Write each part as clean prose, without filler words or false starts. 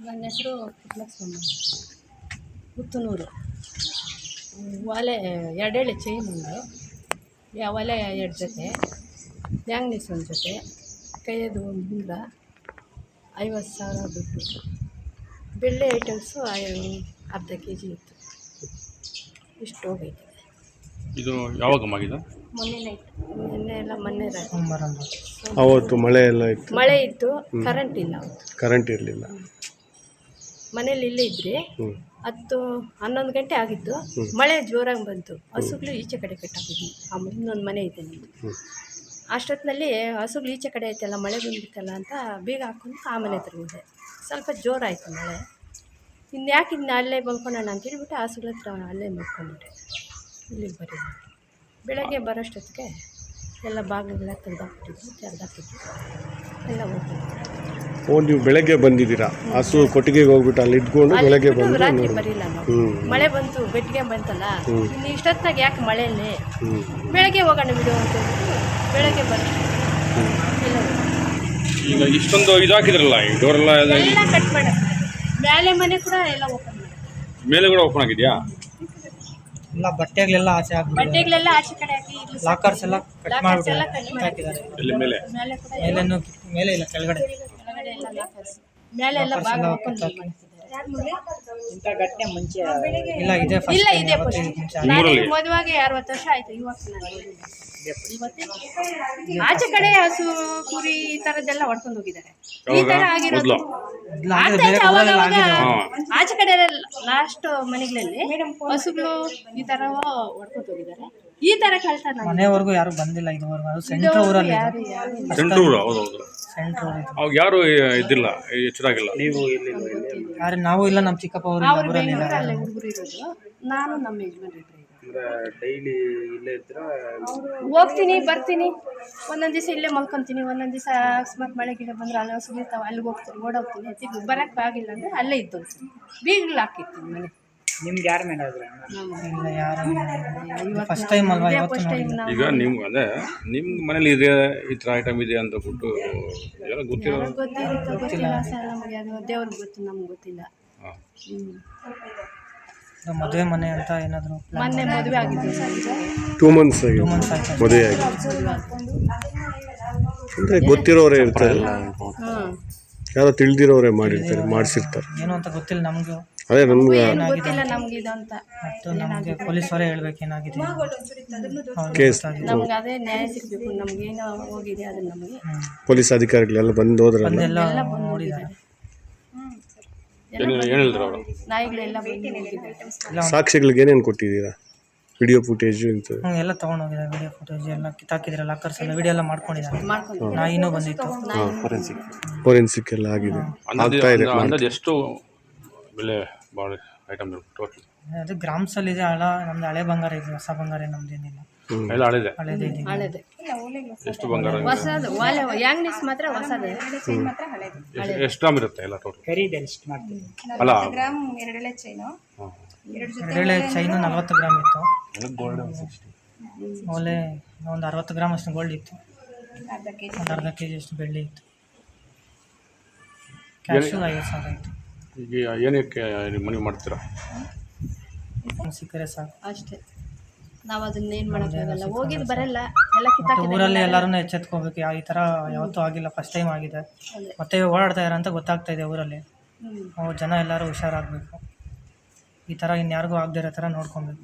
ನನ್ನ ಹೆಸರು ಪುಟ್ಟಲಕ್ಷ್ಮಮ್ಮ, ಪುತ್ತೂರು. ಒಲೆ ಎರಡೇಳೆ ಚೈನ್ ಒಂದು, ಒಲೆ 2 ಜೊತೆ, ಮ್ಯಾಂಗ್ನೀಸ್ ಒಂದು ಜೊತೆ, ಕೈಯದು ಒಂದು ಉಂಗುರ, 50,000 ದುಡ್ಡು. ಬೆಳ್ಳಿ ಐಟಮ್ಸು ಅರ್ಧ kg ಇತ್ತು. ಇಷ್ಟು ಹೋಗೈತೆ. ಇದು ಯಾವಾಗ ಆಗಿದೆ? ಮೊನ್ನೆ ನೈಟ್, ಮೊನ್ನೆ ರಾತ್ರಿ. ಅವತ್ತು ಮಳೆ ಎಲ್ಲ ಇತ್ತು. ಮಳೆ ಇತ್ತು, ಕರೆಂಟ್ ಇಲ್ಲ. ಕರೆಂಟ್ ಇರಲಿಲ್ಲ. ಮನೇಲಿ ಇಲ್ಲೇ ಇದ್ರಿ. 10-11 ಗಂಟೆ ಆಗಿತ್ತು. ಮಳೆ ಜೋರಾಗಿ ಬಂತು. ಹಸುಗಳು ಈಚೆ ಕಡೆ ಕಟ್ಟಾಕಿದ್ವಿ. ಇನ್ನೊಂದು ಮನೆ ಇದೆ ನಮ್ಮದು. ಅಷ್ಟೊತ್ತಿನಲ್ಲಿ ಹಸುಗಳು ಈಚೆ ಕಡೆ ಐತಲ್ಲ, ಮಳೆ ಬಂದಿತ್ತಲ್ಲ ಅಂತ ಬೀಗ ಹಾಕೊಂಡು ಆ ಮನೆ ಹತ್ರ ಹೋದೆ. ಸ್ವಲ್ಪ ಜೋರಾಯಿತು ಮಳೆ. ಇನ್ಯಾಕೆ ಅಲ್ಲೇ ಬಂದ್ಕೊಳ್ಳೋಣ ಅಂತ ಹೇಳ್ಬಿಟ್ಟು ಹಸುಗಳ ಹತ್ರ ಅಲ್ಲೇ ಮಲ್ಕೊಂಡ್ಬಿಟ್ಟೆ. ಇಲ್ಲಿಗೆ ಬರೀ ಬೆಳಗ್ಗೆ ಬರೋಷ್ಟೊತ್ತಿಗೆ ಎಲ್ಲ ಬಾಗಿಲುಗಳ ತೆಗೆದಾಕ್ಬಿಟ್ಟಿದ್ವಿ, ಎಲ್ಲ ಹೋಗ್ತಿದ್ವಿ. ನೀವು ಬೆಳಗ್ಗೆ ಬಂದಿದ್ದೀರಾ? ಹಸು ಕೊಟ್ಟಿಗೆಗೆ ಹೋಗ್ಬಿಟ್ಟು ಅಲ್ಲಿ ಇಟ್ಕೊಂಡು ಬೆಳಗ್ಗೆ ಬಂದು ರಾತ್ರಿ ಬರೀಲ್ಲ ನಾವು. ಮಳೆ ಬಂತು, ಬೆಟ್ಟಿಗೆ ಬಂತಲ್ಲ, ಇನ್ನು ಇಷ್ಟೊತ್ತಿನಾಗ ಯಾಕೆ ಮಳೆಯಲ್ಲಿ ಬೆಳಗ್ಗೆ ಹೋಗೋಣ ಬಿಡು ಅಂತ ಹೇಳ್ಬಿಟ್ಟು ಬೆಳಗ್ಗೆ ಬಂದು ಈಗ ಇಷ್ಟೊಂದು ಇದು ಹಾಕಿದ್ರಲ್ಲ, ಈ ಡೋರೆಲ್ಲ ಎಲ್ಲ ಕಟ್ ಮಾಡಿ ಮೇಲೆ ಮನೆ ಕೂಡ ಎಲ್ಲ ಓಪನ್ ಮಾಡಿ, ಮೇಲೆ ಕೂಡ ಓಪನ್ ಆಗಿದೆಯಾ? ಎಲ್ಲ ಬಟ್ಟೆಗಳೆಲ್ಲ ಆಚೆ ಹಾಕಿದ್ದಾರೆ. ಬಟ್ಟೆಗಳೆಲ್ಲ ಆಚೆ ಕಡೆ ಹಾಕಿ ಲಾಕರ್ಸ್ ಎಲ್ಲ ಕಟ್ ಮಾಡಿ ಹಾಕಿದ್ದಾರೆ. ಇಲ್ಲಿ ಮೇಲೆ ಮೇಲೇನು ಮೇಲೆ ಇಲ್ಲ, ಕೆಳಗಡೆ ಎಲ್ಲ ಲಾಕರ್ಸ್ ಮೇಲೆ ಎಲ್ಲ ಬಾಗ ಓಪನ್ ಮಾಡಿದ್ದಾರೆ. ಇಂಥ ಘಟನೆ ಮುಂಚೆ ಇಲ್ಲ, ಇದೆ ಫಸ್ಟ್ ಇಲ್ಲ, ಇದೆ ನಿಮ್ಮೂರಲ್ಲಿ? ಮದುವೆಗೆ 60 ವರ್ಷ ಆಯ್ತು. ಆಚೆ ಕಡೆ ಹಸು ಕುರಿ ಈ ತರದ್ದೆಲ್ಲ ಹೊಡ್ಕೊಂಡು ಹೋಗಿದ್ದಾರೆ. ಈ ತರ ಆಗಿರೋದು ಆಚೆ ಕಡೆ ಲಾಸ್ಟ್ ಮನೆಗಳಲ್ಲಿ ಹಸುಗಳು ಈ ತರ ಹೊಡ್ಕೊಂಡು ಹೋಗಿದ್ದಾರೆ. ಈ ತರ ಕಳ್ತನ ಮನೆವರೆಗೂ ಯಾರು ಬಂದಿಲ್ಲ ಇದುವರೆಗೂ. ಅದು ಸೆಂಟ್ರ್ ಊರಲ್ಲಿ, ಸೆಂಟ್ರ್ ಊರು. ಹೌದೌದು, ಸೆಂಟ್ರ್ ಊರು. ಅವಾಗ ಯಾರು ಇದ್ದಿಲ್ಲ, ಎಚ್ಚರಾಗಿಲ್ಲ. ನೀವು ಯಾರು? ನಾವು ಇಲ್ಲ, ನಮ್ಮ ಚಿಕ್ಕಪ್ಪ ಅವರು ಊರಲ್ಲಿ ಹುಡುಗರು ಇರೋದು. ನಾನು ನಮ್ಮ ಯಜಮಾನ್ರು ಇಬ್ಬರು. ಡೈಲಿ ಇಲ್ಲೇ ಇದ್ರ ಹೋಗ್ತೀನಿ ಬರ್ತೀನಿ, ಒಂದೊಂದು ದಿವಸ ಇಲ್ಲೇ ಮಲ್ಕೊತೀನಿ, ಒಂದೊಂದು ದಿವಸ ಅಕಸ್ಮಾತ್ ಮಳೆ ಗಿಡ ಬಂದ್ರೆ ಅಲ್ಲಿ ಹಸು ಇರ್ತಾವೆ, ಅಲ್ಲಿಗೆ ಹೋಗ್ತೀನಿ, ಓಡೋಗ್ತೀನಿ. ತಿರ್ಗಿ ಬರೋಕ್ಕೆ ಆಗಿಲ್ಲ ಅಂದರೆ ಅಲ್ಲೇ ಇದ್ದು ಬೀಗಲು ಹಾಕಿರ್ತೀನಿ ಮನೆ. ನಿಮ್ಗೆ ಯಾರ ಮೇಲೆ ಇಲ್ಲ, ಯಾರು ಫಸ್ಟ್ ಟೈಮ್ ಅಲ್ವಾ ಇವತ್ತು ಈಗ ನಿಮ್ಗೆ ಅದೇ ನಿಮ್ಮ ಮನೇಲಿ ಇದೆ ಈ ಥರ ಐಟಮ್ ಇದೆ ಅಂತ ಬಿಟ್ಟು ಎಲ್ಲ ಗೊತ್ತಿಲ್ಲ ಸರ್ ನಮಗೆ. ಅದು ದೇವ್ರಿಗೆ ಗೊತ್ತು, ನಮ್ಗೆ ಗೊತ್ತಿಲ್ಲ. ಮದುವೆ ಮನೆ ಅಂತ ಏನಾದರೂ ಮೊನ್ನೆ ಮದುವೆ ಆಗಿದ್ದು ಸಂಜೆ 2 months ಆಗಿದೆ ಮದುವೆ ಆಗಿ. ಅಂದರೆ ಗೊತ್ತಿರೋರೇ ಇರ್ತಾರೆ, ಯಾರೋ ತಿಳಿದಿರೋರೇ ಮಾಡಿಸಿರ್ತಾರೆ. ಏನು ಅಂತ ಗೊತ್ತಿಲ್ಲ ನಮಗೂ. ಅದೇ ನಮ್ಗೆ ಗೊತ್ತಿಲ್ಲ ನಮ್ಗೆ ಇದು ಅಂತ. ಮತ್ತು ನಮಗೆ ಪೊಲೀಸರೇ ಹೇಳ್ಬೇಕು ಏನಾಗಿದೆ ಕೇಸ್. ನಮ್ಗೆ ಅದೇ ನ್ಯಾಯ ಸಿಗಬೇಕು. ನಮಗೇನೋ ಹೋಗಿದೆ ಅದು ನಮಗೆ. ಪೊಲೀಸ್ ಅಧಿಕಾರಿಗಳೆಲ್ಲ ಬಂದು ಹೋದ್ರಲ್ಲ, ಎಲ್ಲ ನೋಡಿದ್ದಾರೆ. ನಾಯಿಗಳೆಲ್ಲ ಬಂದು ಸಾಕ್ಷಿಗಳಿಗೆ ಏನೇನು ಕೊಟ್ಟಿದ್ದೀರಾ? ವಿಡಿಯೋ ಫುಟೇಜ್ ಎಲ್ಲ ತೊಗೊಂಡು ಹೋಗಿದ್ದಾರೆ. ವಿಡಿಯೋ ಫುಟೇಜ್ ಎಲ್ಲ ಕಿತ್ತಾಕಿದ್ರೆ, ಲಾಕರ್ಸ್ ಎಲ್ಲ ವಿಡಿಯೋ ಎಲ್ಲ ಮಾಡ್ಕೊಂಡಿದ್ದಾರೆ. ನಾಯಿನೂ ಬಂದಿತ್ತು, ಫೋರೆನ್ಸಿಕ್ ಎಲ್ಲ ಆಗಿದೆ. ಆಗ್ತಾ ಇದೆ. ಅಂದಾಜು ಎಷ್ಟು ಬೆಲೆ ಭಾಳ ಐಟಮ್ ಟೋಟಲ್? ಅದು ಗ್ರಾಮ್ಸಲ್ಲಿ ಇದೆ. ನಮ್ದು ಹಳೆ ಬಂಗಾರ ಇದೆ, ಹೊಸ ಬಂಗಾರ ನಮ್ದೇನಿಲ್ಲ. ಎಲ್ಲ ಹಳೆದೆ. ಹಳೆದೆ. ಎಷ್ಟು ಬಂಗಾರ? ಹೊಸದು ಒಲೆ ಯಾಂಗ್ನೀಸ್ ಮಾತ್ರ ಹೊಸದು. ಎಷ್ಟು ಗ್ರಾಮ್ ಇರುತ್ತೆ ಎಲ್ಲ ಟೋಟಲ್? ಅಲ್ಲ, ಎರಡೆಳೆ ಚೈನು 40 ಗ್ರಾಮ್ ಇತ್ತು. ಒಲೆ ಒಂದು 60 ಗ್ರಾಮ್ ಅಷ್ಟು ಗೋಲ್ಡ್ ಇತ್ತು. ಒಂದು ಅರ್ಧ kg ಅಷ್ಟು ಬೆಳ್ಳಿ ಇತ್ತು. ಕ್ಯಾಶು 50,000 ಇತ್ತು. ಈಗ ಏನಕ್ಕೆ ಮನೆ ಮಾಡ್ತೀರಾ? ಸಿಕ್ಕರೆ ಸಾಕು ಅಷ್ಟೇ. ನಾವು ಅದನ್ನೇನು ಮಾಡೋಕ್ಕಾಗಲ್ಲ, ಹೋಗಿದ್ದು ಬರಲ್ಲ. ಎಲ್ಲ ಊರಲ್ಲಿ ಎಲ್ಲರೂ ಎಚ್ಚೆತ್ಕೋಬೇಕು. ಈ ಥರ ಯಾವತ್ತೂ ಆಗಿಲ್ಲ, ಫಸ್ಟ್ ಟೈಮ್ ಆಗಿದೆ. ಮತ್ತೆ ಓಡಾಡ್ತಾ ಇರೋ ಅಂತ ಗೊತ್ತಾಗ್ತಾ ಇದೆ ಊರಲ್ಲಿ. ಜನ ಎಲ್ಲರೂ ಹುಷಾರಾಗಬೇಕು. ಈ ಥರ ಇನ್ಯಾರಿಗೂ ಆಗದೇ ಇರೋ ಥರ ನೋಡ್ಕೊಬೇಕು.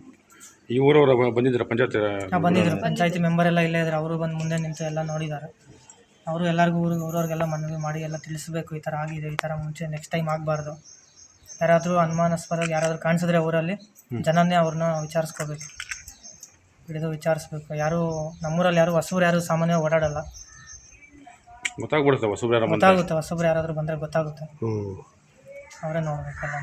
ಈ ಊರವರು ಬಂದಿದ್ರು ಪಂಚಾಯತ್? ಬಂದಿದ್ರು, ಪಂಚಾಯತಿ ಮೆಂಬರ್ ಎಲ್ಲ ಇಲ್ಲೇ ಇದ್ದಾರೆ. ಅವರು ಬಂದು ಮುಂದೆ ನಿಂತು ಎಲ್ಲ ನೋಡಿದ್ದಾರೆ. ಅವರು ಎಲ್ಲರಿಗೂ ಊರವ್ರಿಗೆಲ್ಲ ಮನವಿ ಮಾಡಿ ಎಲ್ಲ ತಿಳಿಸ್ಬೇಕು, ಈ ಥರ ಆಗಿದೆ, ಈ ಥರ ಮುಂಚೆ ನೆಕ್ಸ್ಟ್ ಟೈಮ್ ಆಗಬಾರ್ದು. ಯಾರಾದರೂ ಅನುಮಾನಾಸ್ಪದವಾಗಿ ಯಾರಾದರೂ ಕಾಣಿಸಿದ್ರೆ ಊರಲ್ಲಿ ಜನನೇ ಅವ್ರನ್ನ ವಿಚಾರಿಸ್ಕೋಬೇಕು, ಹಿಡಿದು ವಿಚಾರಿಸ್ಬೇಕು. ಯಾರು ನಮ್ಮೂರಲ್ಲಿ ಯಾರು ಹೊಸಬ್ರು ಯಾರು ಸಾಮಾನ್ಯವಾಗಿ ಓಡಾಡಲ್ಲ. ಗೊತ್ತಾಗುತ್ತೆ ಹೊಸಬ್ರು ಯಾರಾದರೂ ಬಂದರೆ ಗೊತ್ತಾಗುತ್ತೆ. ಅವರೇ ನೋಡ್ಬೇಕಲ್ಲ.